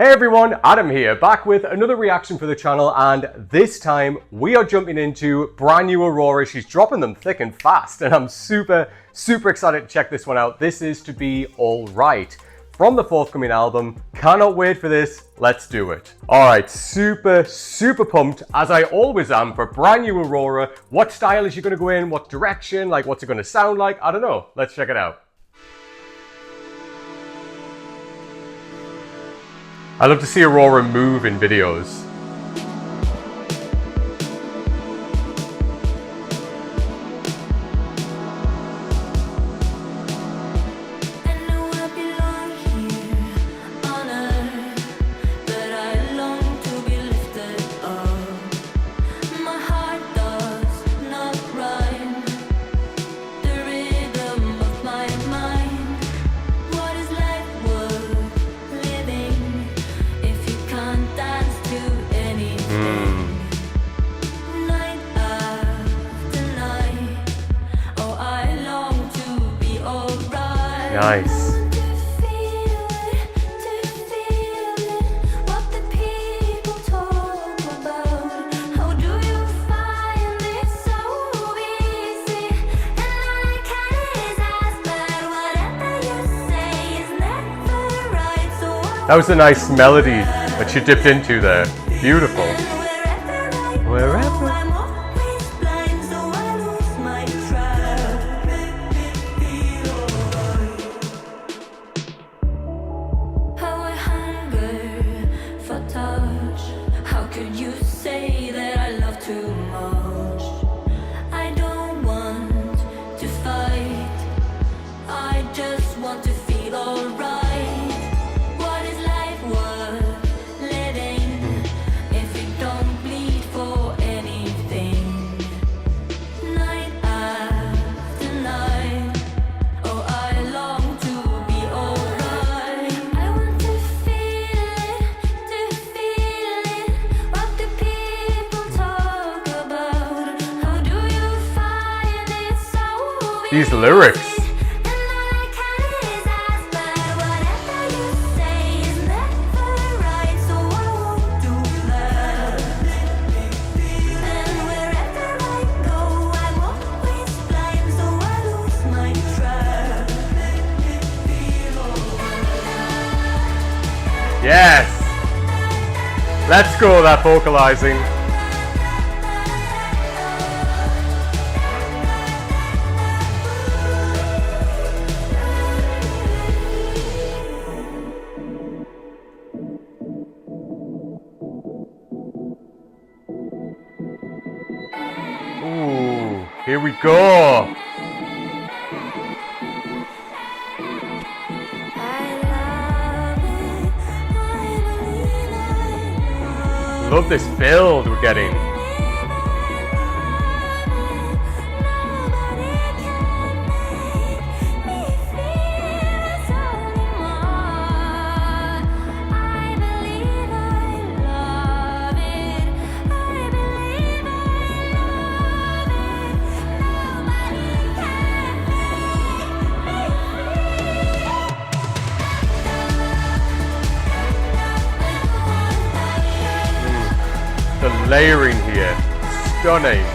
Hey everyone, Adam here, back with another reaction for the channel, and this time we are jumping into brand new Aurora. She's dropping them thick and fast, and I'm super excited to check this one out. This is To Be Alright from the forthcoming album. Cannot wait for this. Let's do it. Alright, super pumped, as I always am, for brand new Aurora. What style is she going to go in? What direction? Like, what's it going to sound like? I don't know. Let's check it out. I love to see Aurora move in videos. Nice. That was a nice melody that she dipped into there. Beautiful. Wherever. These lyrics. Yes! Let's go, that vocalizing. Ooh, here we go. Love this build we're getting. The layering here, stunning.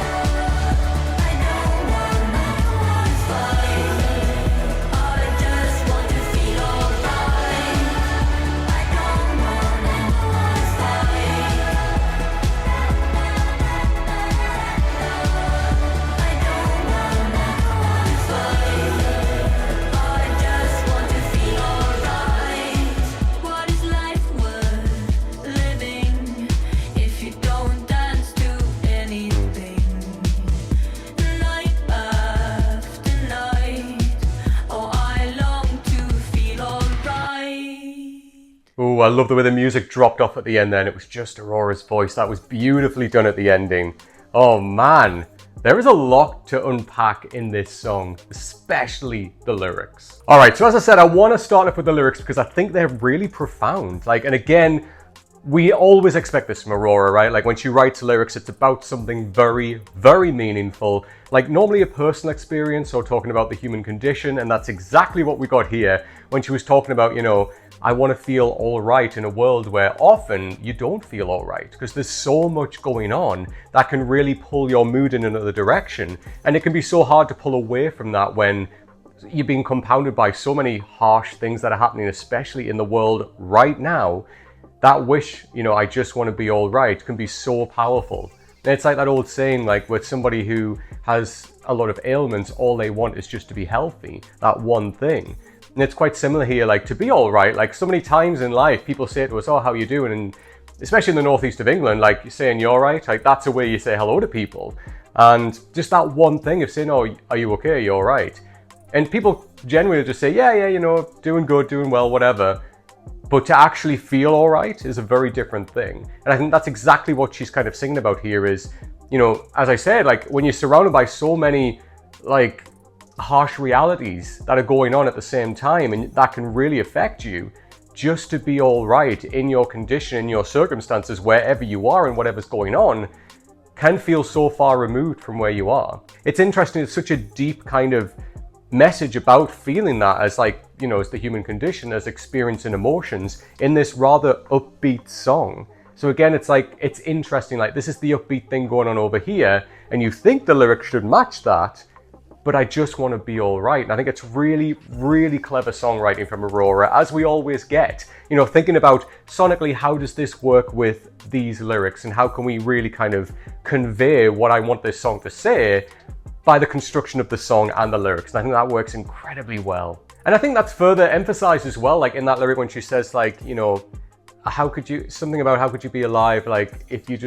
Oh, I love the way the music dropped off at the end then. It was just Aurora's voice. That was beautifully done at the ending. Oh man, there is a lot to unpack in this song, especially the lyrics. All right, so as I said, I want to start off with the lyrics because I think they're really profound. Like, and again, we always expect this from Aurora, right? Like when she writes lyrics, it's about something very, very meaningful, like normally a personal experience or talking about the human condition. And that's exactly what we got here when she was talking about, you know, I want to feel all right in a world where often you don't feel all right because there's so much going on that can really pull your mood in another direction. And it can be so hard to pull away from that when you're being compounded by so many harsh things that are happening, especially in the world right now. That wish, you know, I just want to be all right, can be so powerful. And it's like that old saying, like with somebody who has a lot of ailments, all they want is just to be healthy, that one thing. And it's quite similar here, like to be all right. Like so many times in life, people say to us, oh, how you doing? And especially in the northeast of England, like saying you're all right, like that's a way you say hello to people. And just that one thing of saying, oh, are you okay? You're all right. And people genuinely just say, yeah, you know, doing good, doing well, whatever. But to actually feel all right is a very different thing. And I think that's exactly what she's kind of singing about here is, you know, as I said, like when you're surrounded by so many like harsh realities that are going on at the same time and that can really affect you, just to be all right in your condition, in your circumstances, wherever you are and whatever's going on, can feel so far removed from where you are. It's interesting, it's such a deep kind of message about feeling that as like, you know, as the human condition, as experiencing emotions in this rather upbeat song. So again, it's like, it's interesting, like this is the upbeat thing going on over here and you think the lyrics should match that, but I just want to be all right. And I think it's really, really clever songwriting from Aurora, as we always get. You know, thinking about sonically, how does this work with these lyrics and how can we really kind of convey what I want this song to say by the construction of the song and the lyrics. And I think that works incredibly well. And I think that's further emphasized as well, like in that lyric when she says like, you know, how could you, something about how could you be alive, like if you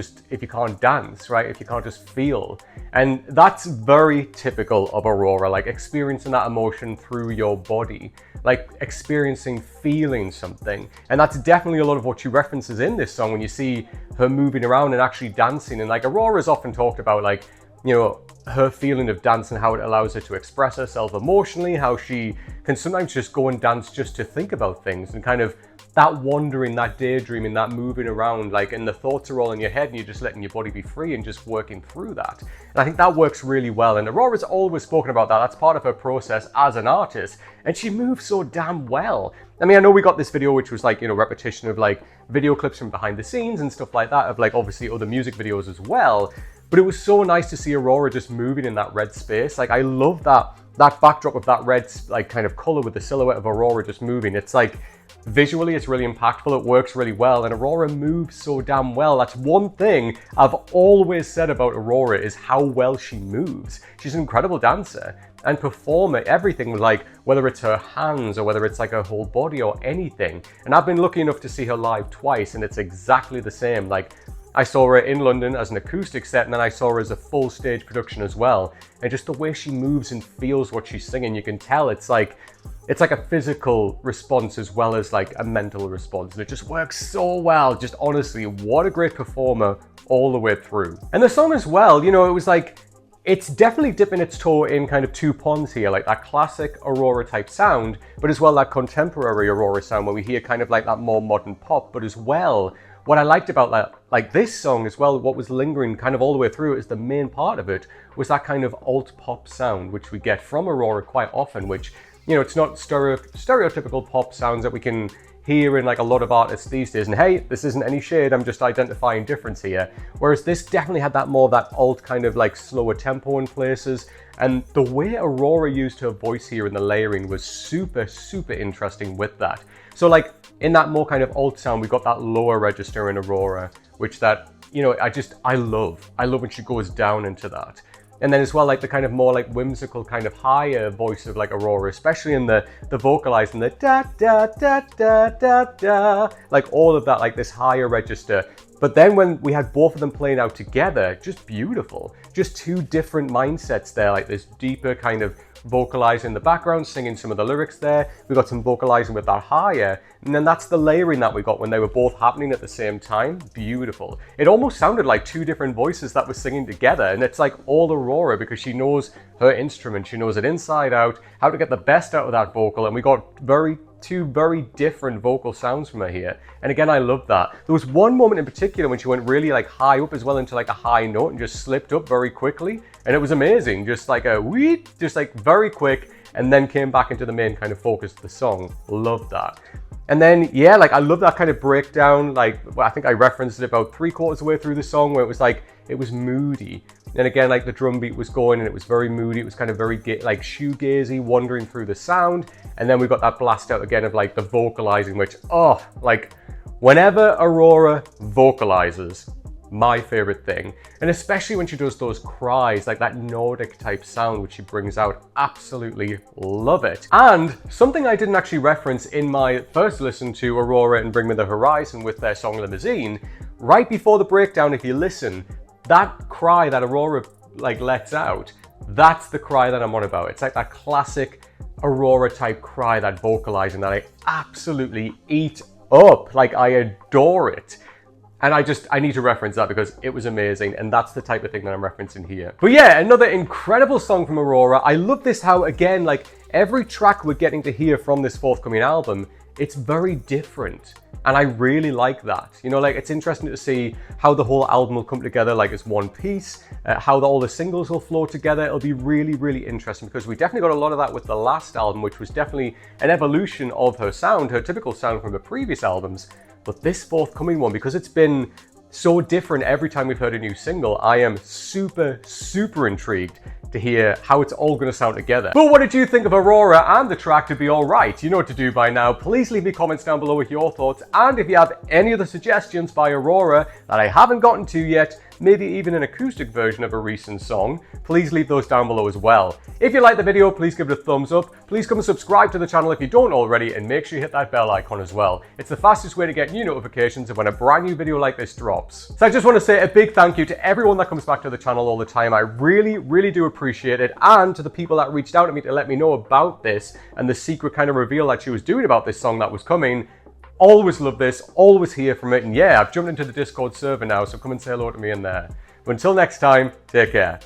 can't dance, right? If you can't just feel. And that's very typical of Aurora, like experiencing that emotion through your body, like experiencing, feeling something. And that's definitely a lot of what she references in this song when you see her moving around and actually dancing. And like Aurora's often talked about like, you know, her feeling of dance and how it allows her to express herself emotionally, how she can sometimes just go and dance just to think about things and kind of that wandering, that daydreaming, that moving around, like, and the thoughts are all in your head and you're just letting your body be free and just working through that. And I think that works really well. And Aurora's always spoken about that. That's part of her process as an artist. And she moves so damn well. I mean, I know we got this video, which was like, you know, repetition of like video clips from behind the scenes and stuff like that, of like obviously other music videos as well. But it was so nice to see Aurora just moving in that red space. Like, I love that backdrop of that red, like, kind of color with the silhouette of Aurora just moving. It's like, visually, it's really impactful. It works really well. And Aurora moves so damn well. That's one thing I've always said about Aurora is how well she moves. She's an incredible dancer and performer, everything, like, whether it's her hands or whether it's like her whole body or anything. And I've been lucky enough to see her live twice and it's exactly the same. Like, I saw her in London as an acoustic set and then I saw her as a full stage production as well. And just the way she moves and feels what she's singing, you can tell it's like a physical response as well as like a mental response. And it just works so well. Just honestly, what a great performer all the way through. And the song as well, you know, it was like, it's definitely dipping its toe in kind of two ponds here, like that classic Aurora type sound, but as well that contemporary Aurora sound where we hear kind of like that more modern pop, but as well, what I liked about that, like this song as well, what was lingering kind of all the way through is the main part of it was that kind of alt pop sound, which we get from Aurora quite often, which, you know, it's not stereotypical pop sounds that we can hear in like a lot of artists these days. And hey, this isn't any shade, I'm just identifying difference here. Whereas this definitely had that more of that alt kind of like slower tempo in places. And the way Aurora used her voice here in the layering was super, super interesting with that. So like in that more kind of alt sound, we've got that lower register in Aurora, which that, you know, I love when she goes down into that. And then as well, like the kind of more like whimsical kind of higher voice of like Aurora, especially in the vocalizing, the da da da da da da, like all of that, like this higher register. But then when we had both of them playing out together, just beautiful. Just two different mindsets there, like this deeper kind of vocalizing in the background, singing some of the lyrics there. We got some vocalizing with that higher. And then that's the layering that we got when they were both happening at the same time. Beautiful. It almost sounded like two different voices that were singing together. And it's like all Aurora because she knows her instrument. She knows it inside out, how to get the best out of that vocal. And we got very two very different vocal sounds from her here. And again, I love that. There was one moment in particular when she went really like high up as well into like a high note and just slipped up very quickly. And it was amazing. Just like a wheat, just like very quick, and then came back into the main kind of focus of the song. Love that. And then, yeah, like I love that kind of breakdown. Like, well, I think I referenced it about 3/4 of the way through the song where it was like, it was moody. And again, like the drum beat was going and it was very moody. It was kind of very like shoegazy, wandering through the sound. And then we got that blast out again of like the vocalizing, which, oh, like whenever Aurora vocalizes, my favorite thing. And especially when she does those cries, like that Nordic type sound which she brings out, absolutely love it. And something I didn't actually reference in my first listen to Aurora and Bring Me the Horizon with their song Limousine, right before the breakdown, if you listen, that cry that Aurora like lets out, that's the cry that I'm on about. It's like that classic Aurora type cry, that vocalizing that I absolutely eat up. Like I adore it. And I need to reference that because it was amazing, and that's the type of thing that I'm referencing here. But yeah, another incredible song from Aurora. I love this how, again, like every track we're getting to hear from this forthcoming album, it's very different. And I really like that. You know, like it's interesting to see how the whole album will come together like as one piece, how all the singles will flow together. It'll be really, really interesting because we definitely got a lot of that with the last album, which was definitely an evolution of her sound, her typical sound from the previous albums. But this forthcoming one, because it's been so different every time we've heard a new single, I am super, super intrigued to hear how it's all going to sound together. But what did you think of Aurora and the track To Be Alright? You know what to do by now. Please leave me comments down below with your thoughts, and if you have any other suggestions by Aurora that I haven't gotten to yet, maybe even an acoustic version of a recent song, please leave those down below as well. If you liked the video, please give it a thumbs up. Please come and subscribe to the channel if you don't already, and make sure you hit that bell icon as well. It's the fastest way to get new notifications of when a brand new video like this drops. So I just want to say a big thank you to everyone that comes back to the channel all the time. I really, really do appreciate it. And to the people that reached out to me to let me know about this and the secret kind of reveal that she was doing about this song that was coming. Always love this, always hear from it. And yeah, I've jumped into the Discord server now, so come and say hello to me in there. But until next time, take care.